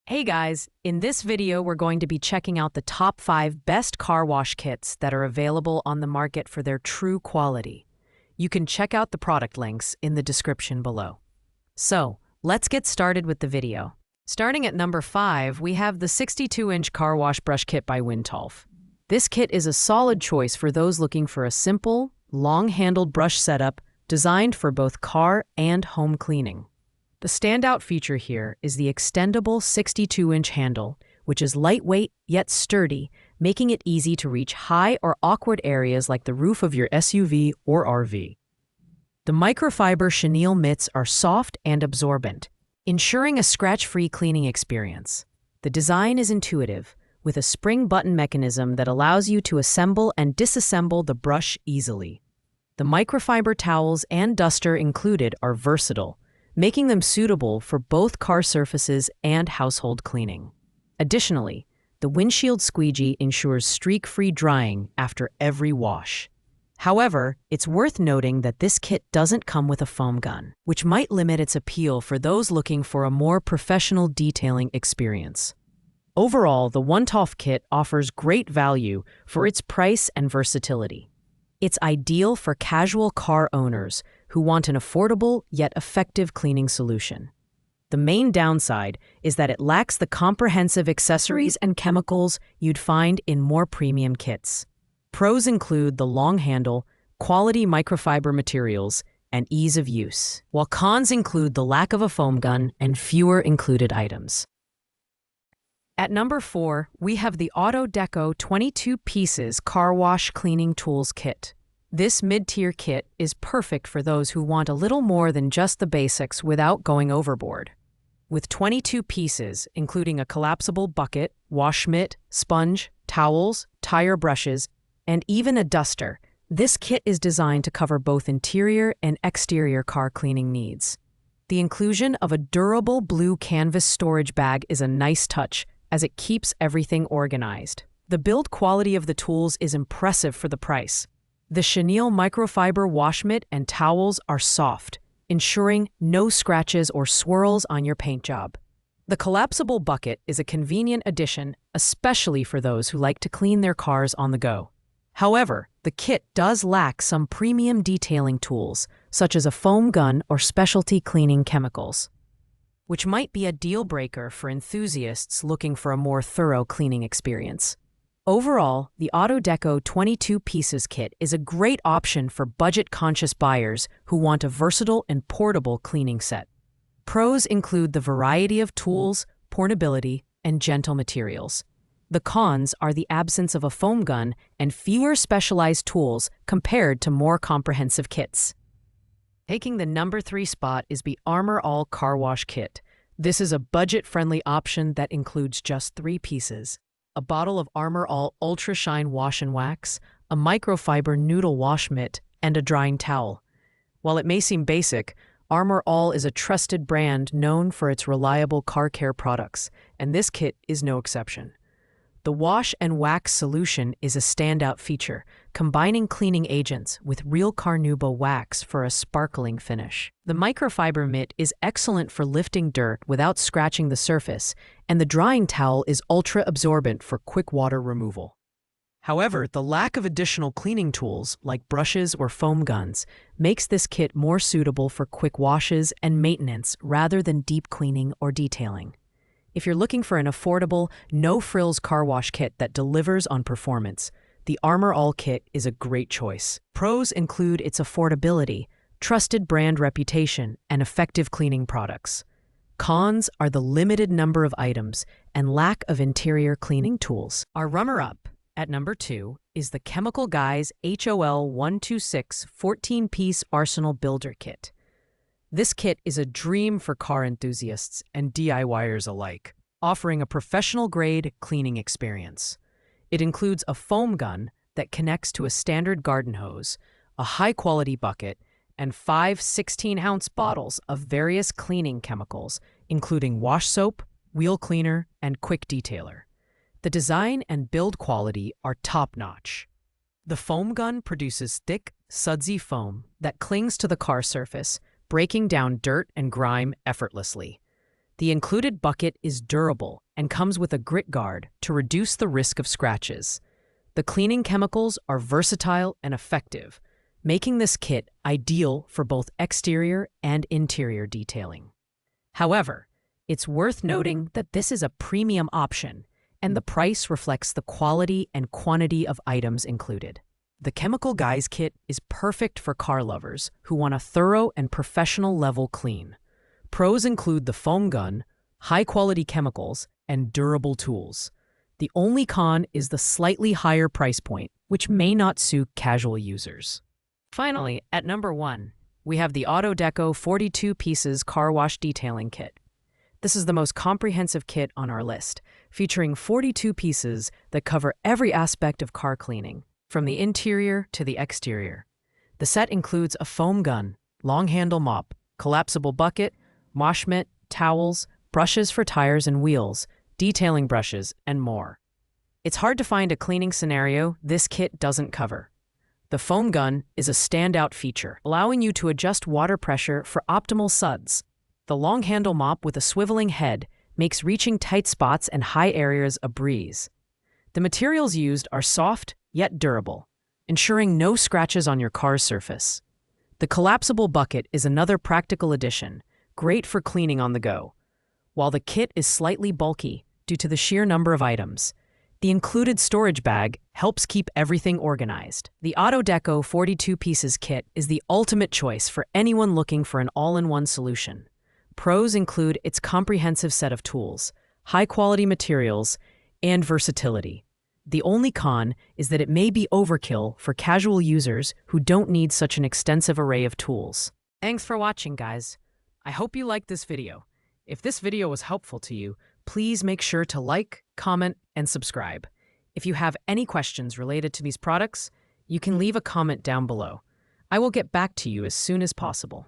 Hey guys, in this video we're going to be checking out the top 5 best car wash kits that are available on the market for their true quality. You can check out the product links in the description below. So, let's get started with the video. Starting at number 5, we have the 62-inch car wash brush kit by Wintolf. This kit is a solid choice for those looking for a simple, long-handled brush setup designed for both car and home cleaning. The standout feature here is the extendable 62-inch handle, which is lightweight yet sturdy, making it easy to reach high or awkward areas like the roof of your SUV or RV. The microfiber chenille mitts are soft and absorbent, ensuring a scratch-free cleaning experience. The design is intuitive, with a spring button mechanism that allows you to assemble and disassemble the brush easily. The microfiber towels and duster included are versatile, making them suitable for both car surfaces and household cleaning. Additionally, the windshield squeegee ensures streak-free drying after every wash. However, it's worth noting that this kit doesn't come with a foam gun, which might limit its appeal for those looking for a more professional detailing experience. Overall, the Wintolf kit offers great value for its price and versatility. It's ideal for casual car owners who want an affordable yet effective cleaning solution. The main downside is that it lacks the comprehensive accessories and chemicals you'd find in more premium kits. Pros include the long handle, quality microfiber materials, and ease of use, while cons include the lack of a foam gun and fewer included items. At number 4, we have the AutoDeco 22 Pieces Car Wash Cleaning Tools Kit. This mid-tier kit is perfect for those who want a little more than just the basics without going overboard. With 22 pieces, including a collapsible bucket, wash mitt, sponge, towels, tire brushes, and even a duster, this kit is designed to cover both interior and exterior car cleaning needs. The inclusion of a durable blue canvas storage bag is a nice touch, as it keeps everything organized. The build quality of the tools is impressive for the price. The chenille microfiber wash mitt and towels are soft, ensuring no scratches or swirls on your paint job. The collapsible bucket is a convenient addition, especially for those who like to clean their cars on the go. However, the kit does lack some premium detailing tools, such as a foam gun or specialty cleaning chemicals, which might be a deal-breaker for enthusiasts looking for a more thorough cleaning experience. Overall, the AutoDeco 22 Pieces kit is a great option for budget-conscious buyers who want a versatile and portable cleaning set. Pros include the variety of tools, portability, and gentle materials. The cons are the absence of a foam gun and fewer specialized tools compared to more comprehensive kits. Taking the number 3 spot is the Armor All Car Wash Kit. This is a budget-friendly option that includes just 3 pieces: a bottle of Armor All Ultra Shine Wash and Wax, a microfiber noodle wash mitt, and a drying towel. While it may seem basic, Armor All is a trusted brand known for its reliable car care products, and this kit is no exception. The wash and wax solution is a standout feature, combining cleaning agents with real Carnauba wax for a sparkling finish. The microfiber mitt is excellent for lifting dirt without scratching the surface, and the drying towel is ultra-absorbent for quick water removal. However, the lack of additional cleaning tools, like brushes or foam guns, makes this kit more suitable for quick washes and maintenance rather than deep cleaning or detailing. If you're looking for an affordable, no-frills car wash kit that delivers on performance, the Armor All kit is a great choice. Pros include its affordability, trusted brand reputation, and effective cleaning products. Cons are the limited number of items and lack of interior cleaning tools. Our runner-up at number 2 is the Chemical Guys HOL 126 14-piece Arsenal Builder Kit. This kit is a dream for car enthusiasts and DIYers alike, offering a professional-grade cleaning experience. It includes a foam gun that connects to a standard garden hose, a high-quality bucket, and 5 16-ounce bottles of various cleaning chemicals, including wash soap, wheel cleaner, and quick detailer. The design and build quality are top-notch. The foam gun produces thick, sudsy foam that clings to the car surface, breaking down dirt and grime effortlessly. The included bucket is durable and comes with a grit guard to reduce the risk of scratches. The cleaning chemicals are versatile and effective, making this kit ideal for both exterior and interior detailing. However, it's worth noting that this is a premium option, and the price reflects the quality and quantity of items included. The Chemical Guys kit is perfect for car lovers who want a thorough and professional level clean. Pros include the foam gun, high-quality chemicals, and durable tools. The only con is the slightly higher price point, which may not suit casual users. Finally, at number 1, we have the Autodeco 42 Pieces Car Wash Detailing Kit. This is the most comprehensive kit on our list, featuring 42 pieces that cover every aspect of car cleaning, from the interior to the exterior. The set includes a foam gun, long handle mop, collapsible bucket, wash mitt, towels, brushes for tires and wheels, detailing brushes, and more. It's hard to find a cleaning scenario this kit doesn't cover. The foam gun is a standout feature, allowing you to adjust water pressure for optimal suds. The long handle mop with a swiveling head makes reaching tight spots and high areas a breeze. The materials used are soft yet durable, ensuring no scratches on your car's surface. The collapsible bucket is another practical addition, great for cleaning on the go. While the kit is slightly bulky due to the sheer number of items, the included storage bag helps keep everything organized. The Autodeco 42 Pieces kit is the ultimate choice for anyone looking for an all-in-one solution. Pros include its comprehensive set of tools, high-quality materials, and versatility. The only con is that it may be overkill for casual users who don't need such an extensive array of tools. Thanks for watching, guys. I hope you liked this video. If this video was helpful to you, please make sure to like, comment, and subscribe. If you have any questions related to these products, you can leave a comment down below. I will get back to you as soon as possible.